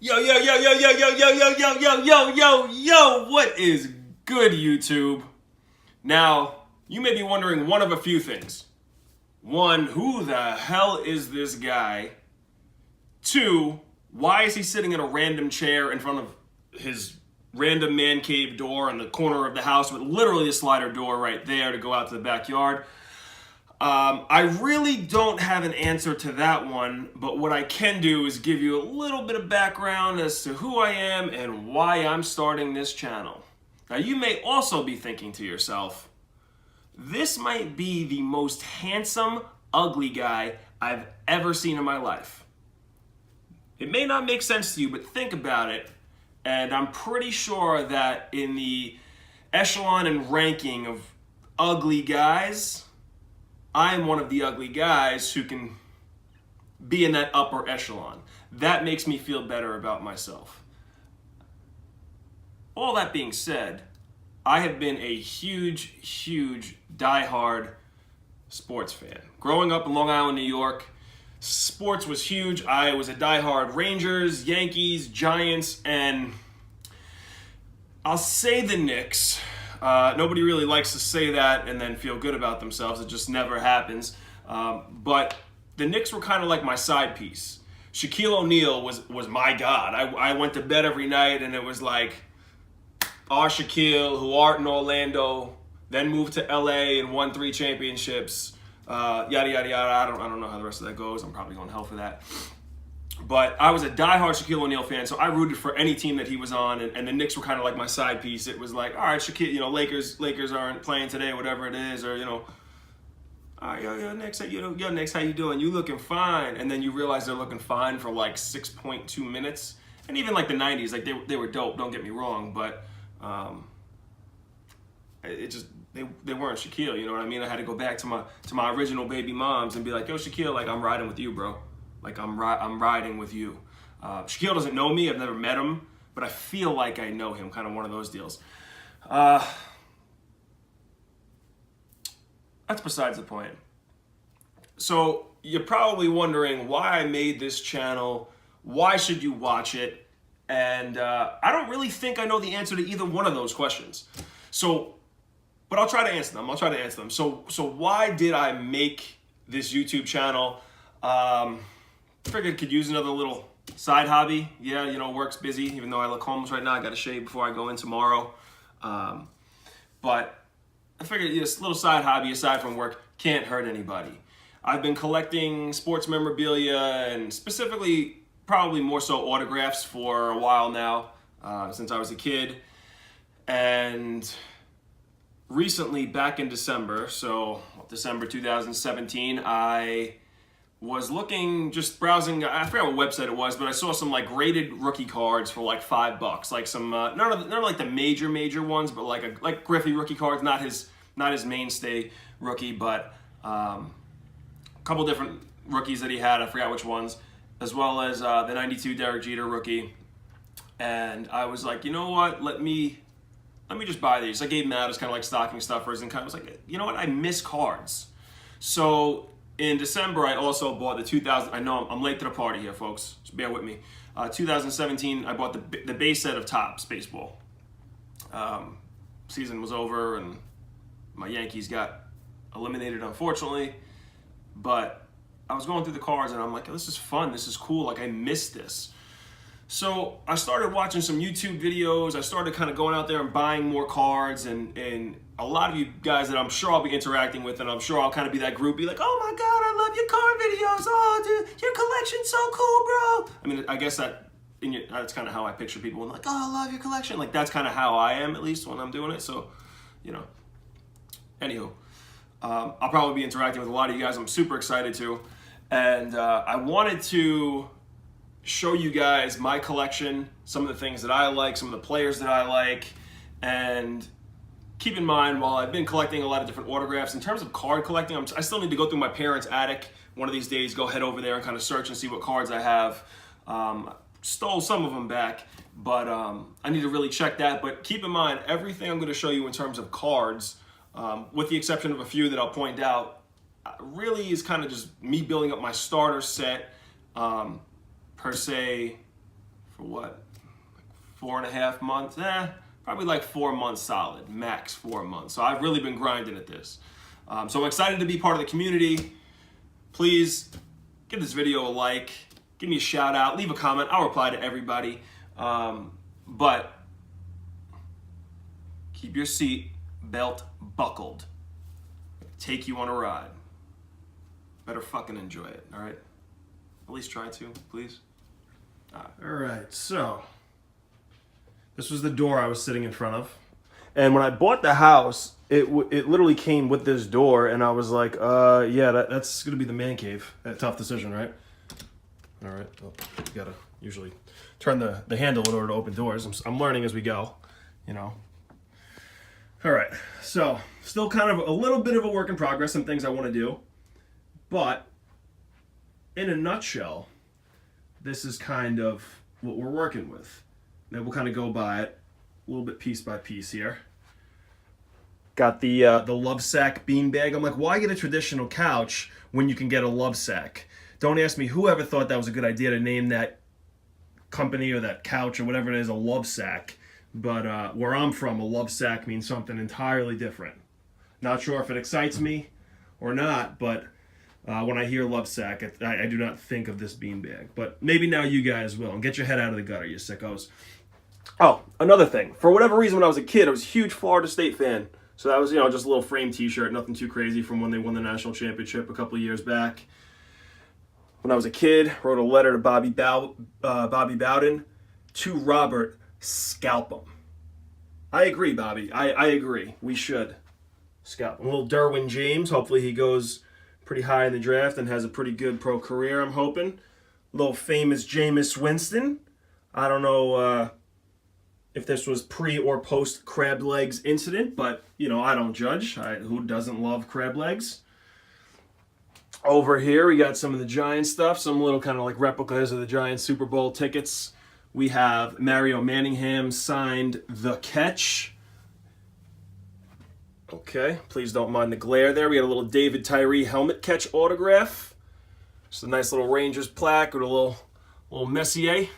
Yo, yo, yo, yo, yo, yo, yo, yo, yo, yo, yo, yo, yo, what is good, YouTube? Now, you may be wondering one of a few things. One, who the hell is this guy? Two, why is he sitting in a random chair in front of his random man cave door in the corner of the house with literally a slider door right there to go out to the backyard? I really don't have an answer to that one, but what I can do is give you a little bit of background as to who I am and why I'm starting this channel. Now, you may also be thinking to yourself, this might be the most handsome, ugly guy I've ever seen in my life. It may not make sense to you, but think about it, and I'm pretty sure that in the echelon and ranking of ugly guys, I am one of the ugly guys who can be in that upper echelon. That makes me feel better about myself. All that being said, I have been a huge, diehard sports fan. Growing up in Long Island, New York, sports was huge. I was a diehard Rangers, Yankees, Giants, and I'll say the Knicks. Nobody really likes to say that and then feel good about themselves. It just never happens. But the Knicks were kind of like my side piece. Shaquille O'Neal was my god. I went to bed every night and it was like, our Shaquille, who art in Orlando, then moved to LA and won 3 championships. Yada, yada, yada. I don't know how the rest of that goes. I'm probably going to hell for that. But I was a diehard Shaquille O'Neal fan, so I rooted for any team that he was on, and the Knicks were kind of like my side piece. It was like, all right, Shaquille, Lakers aren't playing today, whatever it is, or all right, yo, Knicks, how you doing? You looking fine, and then you realize they're looking fine for like 6.2 minutes, and even like the '90s, like they were dope. Don't get me wrong, but they weren't Shaquille. You know what I mean? I had to go back to my original baby moms and be like, yo, Shaquille, like I'm riding with you, bro. Like, I'm riding with you. Shaquille doesn't know me. I've never met him. But I feel like I know him. Kind of one of those deals. That's besides the point. So, you're probably wondering why I made this channel. Why should you watch it? And I don't really think I know the answer to either one of those questions. So, but I'll try to answer them. So why did I make this YouTube channel? Figured could use another little side hobby. Yeah, work's busy, even though I look homeless right now. I got to shave before I go in tomorrow. But I figured this little side hobby aside from work can't hurt anybody. I've been collecting sports memorabilia and specifically probably more so autographs for a while now, since I was a kid. And recently, back in December, so December 2017, I was looking, just browsing, I forgot what website it was, but I saw some like graded rookie cards for like $5. Like some, none of like the major ones, but like Griffey rookie cards, not his mainstay rookie, but a couple different rookies that he had, I forgot which ones, as well as the 92 Derek Jeter rookie. And I was like, you know what, let me just buy these. I gave them out as kind of like stocking stuffers and kind of was like, you know what, I miss cards. So in December, I also bought the 2000. I know I'm late to the party here, folks. So bear with me. 2017, I bought the base set of Topps baseball. Season was over, and my Yankees got eliminated, unfortunately. But I was going through the cards, and I'm like, oh, this is fun. This is cool. Like, I missed this. So I started watching some YouTube videos. I started kind of going out there and buying more cards, and a lot of you guys that I'm sure I'll be interacting with, and I'm sure I'll kind of be that group, be like, oh my God, I love your card videos. Oh, dude, your collection's so cool, bro. I mean, I guess that's kind of how I picture people, and like, oh, I love your collection. Like, that's kind of how I am, at least when I'm doing it. So, anywho, I'll probably be interacting with a lot of you guys. I'm super excited to, and I wanted to show you guys my collection, some of the things that I like, some of the players that I like, and keep in mind, while I've been collecting a lot of different autographs, in terms of card collecting, I still need to go through my parents' attic one of these days, go head over there and kind of search and see what cards I have. Stole some of them back, but I need to really check that. But keep in mind, everything I'm going to show you in terms of cards, with the exception of a few that I'll point out, really is kind of just me building up my starter set, per se, for what? 4.5 months? Probably like 4 months solid, max 4 months. So I've really been grinding at this. So I'm excited to be part of the community. Please give this video a like, give me a shout out, leave a comment. I'll reply to everybody. But keep your seat belt buckled. Take you on a ride. Better fucking enjoy it, all right? At least try to, please. All right, so this was the door I was sitting in front of. And when I bought the house, it literally came with this door, and I was like, yeah, that's going to be the man cave. A tough decision, right? All right, well, you got to usually turn the handle in order to open doors. I'm learning as we go, you know. All right, so still kind of a little bit of a work in progress, some things I want to do. But in a nutshell, this is kind of what we're working with. Now we'll kind of go by it a little bit piece by piece here. Got the love sack beanbag. I'm like, why get a traditional couch when you can get a love sack? Don't ask me whoever thought that was a good idea to name that company or that couch or whatever it is a love sack. But where I'm from, a love sack means something entirely different. Not sure if it excites me or not, but when I hear love sack, I do not think of this beanbag. But maybe now you guys will. And get your head out of the gutter, you sickos. Oh, another thing. For whatever reason, when I was a kid, I was a huge Florida State fan. So that was, just a little frame t-shirt, nothing too crazy from when they won the national championship a couple of years back. When I was a kid, wrote a letter to Bobby Bowden to Robert, scalp him. I agree, Bobby. I agree. We should scalp him. A little Derwin James. Hopefully he goes pretty high in the draft and has a pretty good pro career, I'm hoping. A little famous Jameis Winston. I don't know if this was pre or post crab legs incident, but, I don't judge. Who doesn't love crab legs? Over here, we got some of the Giant stuff, some little kind of like replicas of the Giant Super Bowl tickets. We have Mario Manningham signed The Catch. Okay, please don't mind the glare there. We got a little David Tyree helmet catch autograph. Just a nice little Rangers plaque with a little Messier. A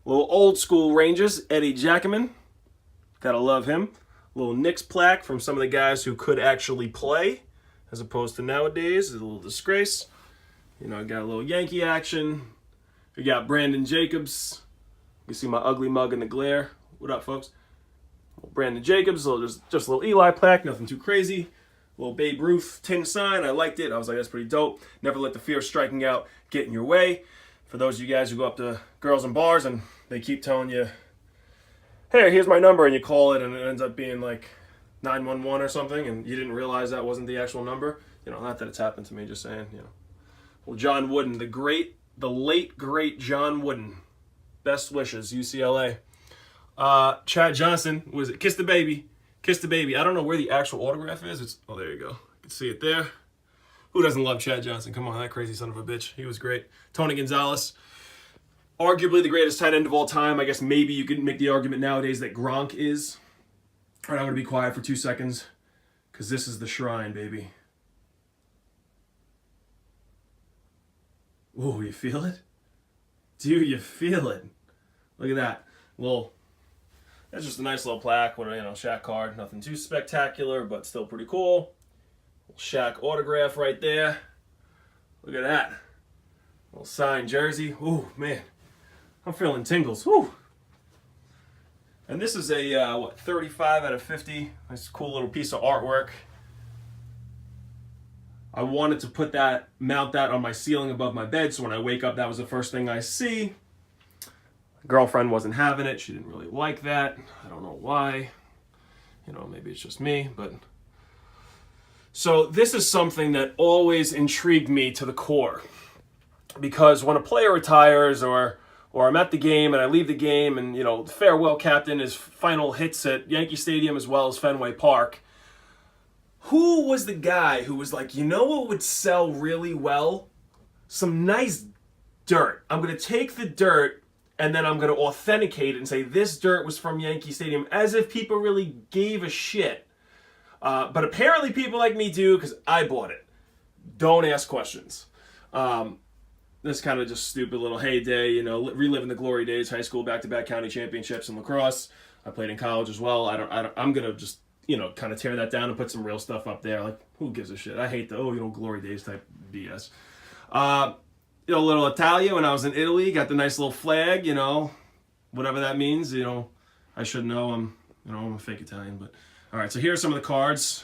little old school Rangers, Eddie Jackman. Gotta love him. A little Knicks plaque from some of the guys who could actually play, as opposed to nowadays. It's a little disgrace. Got a little Yankee action. We got Brandon Jacobs. You see my ugly mug in the glare. What up, folks? Brandon Jacobs, just a little Eli plaque, nothing too crazy. A little Babe Ruth tin sign. I liked it. I was like, that's pretty dope. Never let the fear of striking out get in your way. For those of you guys who go up to girls in bars and they keep telling you, hey, here's my number, and you call it and it ends up being like 911 or something, and you didn't realize that wasn't the actual number. Not that it's happened to me, just saying, Well, John Wooden, the late, great John Wooden. Best wishes, UCLA. Chad Johnson, was it Kiss the Baby? Kiss the Baby. I don't know where the actual autograph is. Oh, there you go. You can see it there. Who doesn't love Chad Johnson? Come on, that crazy son of a bitch. He was great. Tony Gonzalez, arguably the greatest tight end of all time. I guess maybe you could make the argument nowadays that Gronk is. All right, I'm going to be quiet for 2 seconds because this is the shrine, baby. Ooh, you feel it? Do you feel it? Look at that. Well, that's just a nice little plaque with a Shaq card. Nothing too spectacular, but still pretty cool. Little Shaq autograph right there. Look at that. Little signed jersey. Ooh, man. I'm feeling tingles. Woo. And this is a, 35 out of 50. Nice cool little piece of artwork. I wanted to mount that on my ceiling above my bed, so when I wake up, that was the first thing I see. Girlfriend wasn't having it. She didn't really like that. I don't know why. Maybe it's just me, but... So this is something that always intrigued me to the core. Because when a player retires or I'm at the game and I leave the game and, farewell captain, his final hits at Yankee Stadium as well as Fenway Park, who was the guy who was like, what would sell really well? Some nice dirt. I'm going to take the dirt and then I'm going to authenticate it and say this dirt was from Yankee Stadium, as if people really gave a shit. But apparently people like me do, because I bought it. Don't ask questions. this kind of just stupid little heyday, you know, reliving the glory days, high school back-to-back county championships in lacrosse. I played in college as well. I'm gonna just, you know, kind of tear that down and put some real stuff up there. Like, who gives a shit? I hate the glory days type BS. You know, a little Italia when I was in Italy. Got the nice little flag, you know, whatever that means. You know, I should know. I'm a fake Italian, but all right. So here's some of the cards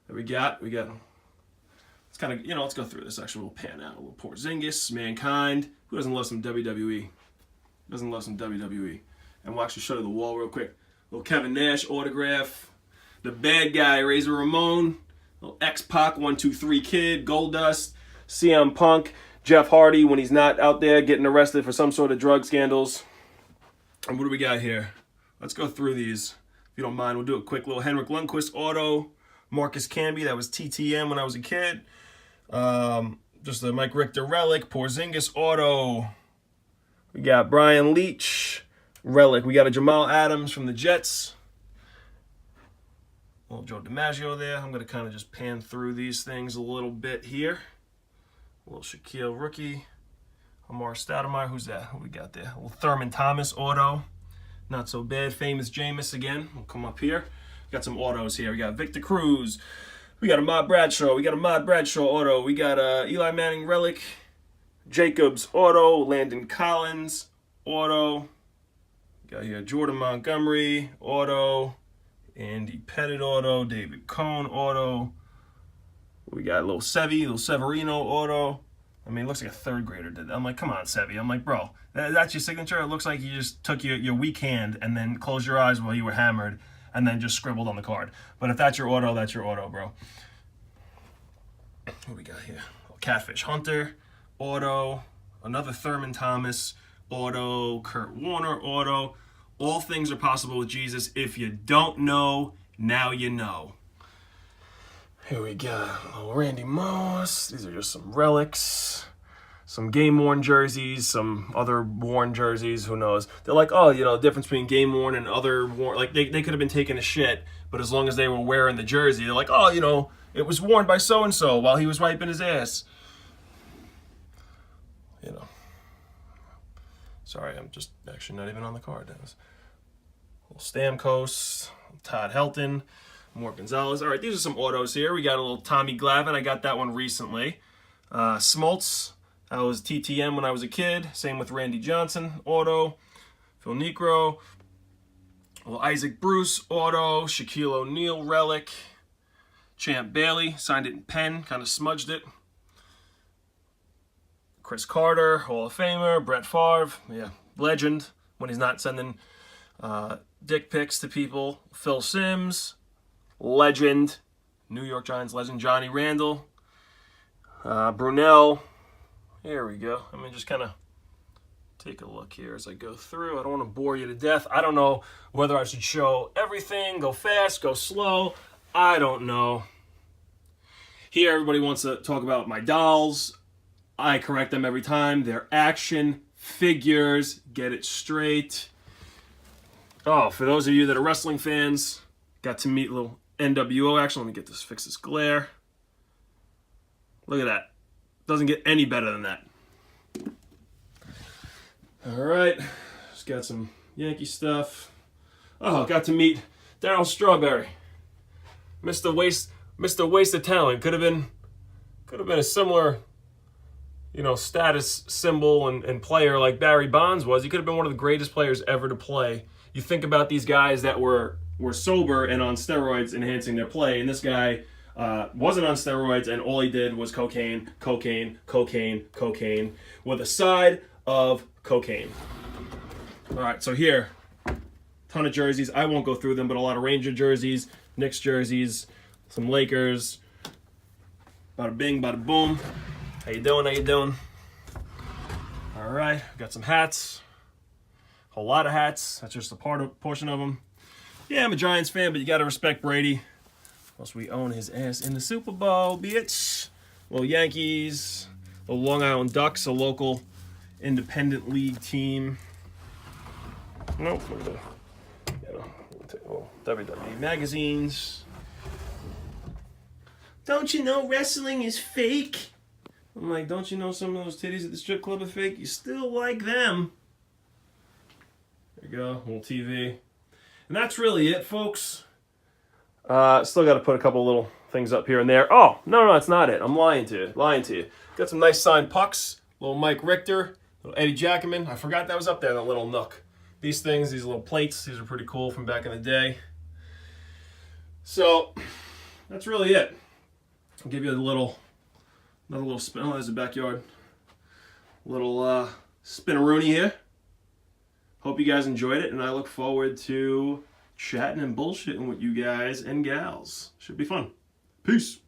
that we got. Let's kind of, you know, let's go through this. Actually, we'll pan out a little Porzingis, Mankind. Who doesn't love some WWE? Doesn't love some WWE? And we'll actually show you the wall real quick. Little Kevin Nash autograph. The bad guy, Razor Ramon. Little X-Pac 123 Kid, Goldust, CM Punk, Jeff Hardy when he's not out there getting arrested for some sort of drug scandals. And what do we got here? Let's go through these. If you don't mind, we'll do a quick little Henrik Lundqvist auto. Marcus Camby, that was TTM when I was a kid. Just a Mike Richter relic. Porzingis auto. We got Brian Leach relic. We got a Jamal Adams from the Jets. Little Joe DiMaggio there. I'm going to kind of just pan through these things a little bit here. A little Shaquille rookie. Amar Stoudemire. Who's that? Who we got there? A little Thurman Thomas auto. Not so bad. Famous Jameis again. We'll come up here. Got some autos here. We got Victor Cruz. We got a Ahmad Bradshaw. We got a Ahmad Bradshaw auto. We got a Eli Manning relic. Jacobs auto. Landon Collins auto. Got here Jordan Montgomery auto. Andy Pettit auto. David Cohn auto. We got a little Severino auto. I mean, it looks like a third grader did that. I'm like, come on, Sevy. I'm like, bro, that's your signature? It looks like you just took your weak hand and then closed your eyes while you were hammered and then just scribbled on the card. But if that's your auto, bro. What we got here? Catfish Hunter auto. Another Thurman Thomas auto. Kurt Warner auto. All things are possible with Jesus. If you don't know, now you know. Here we got Randy Moss. These are just some relics. Some game-worn jerseys, some other worn jerseys, who knows. They're like, oh, you know, the difference between game-worn and other worn. Like, they could have been taking a shit, but as long as they were wearing the jersey, they're like, oh, you know, it was worn by so-and-so while he was wiping his ass. You know. Sorry, I'm just actually not even on the card. That was little Stamkos, Todd Helton, Mort Gonzalez. All right, these are some autos here. We got a little Tommy Glavine. I got that one recently. Smoltz. That was TTM when I was a kid. Same with Randy Johnson, auto. Phil Niekro. Well, Isaac Bruce, auto. Shaquille O'Neal, relic. Champ Bailey, signed it in pen, kind of smudged it. Chris Carter, Hall of Famer. Brett Favre, yeah, legend when he's not sending dick pics to people. Phil Simms, legend. New York Giants legend. Johnny Randall. Brunell. Here we go. I mean, just kind of take a look here as I go through. I don't want to bore you to death. I don't know whether I should show everything, go fast, go slow. I don't know. Here, everybody wants to talk about my dolls. I correct them every time. They're action figures. Get it straight. Oh, for those of you that are wrestling fans, got to meet little NWO action. Let me fix this glare. Look at that. Doesn't get any better than that. All right, just got some Yankee stuff. Oh, got to meet Darryl Strawberry, Mr. Waste of Talent. Could have been a similar, you know, status symbol and player like Barry Bonds was. He could have been one of the greatest players ever to play. You think about these guys that were sober and on steroids enhancing their play, and this guy wasn't on steroids, and all he did was cocaine, with a side of cocaine. All right, so here, ton of jerseys. I won't go through them, but a lot of Ranger jerseys, Knicks jerseys, some Lakers. Bada bing, bada boom. How you doing? All right, got some hats. A whole lot of hats. That's just a portion of them. Yeah, I'm a Giants fan, but you got to respect Brady. Plus, we own his ass in the Super Bowl, bitch. Little Yankees, the Long Island Ducks, a local independent league team. Nope. WWE magazines. Don't you know wrestling is fake? I'm like, don't you know some of those titties at the strip club are fake? You still like them. There you go, little TV. And that's really it, folks. Still got to put a couple little things up here and there. Oh, no, that's not it. I'm lying to you. Got some nice signed pucks. Little Mike Richter, little Eddie Jackman. I forgot that was up there in the little nook. These things, these little plates, these are pretty cool from back in the day. So, that's really it. I'll give you another little spin. Oh, there's the backyard. Little spin-a-rooney here. Hope you guys enjoyed it, and I look forward to chatting and bullshitting with you guys and gals. Should be fun. Peace.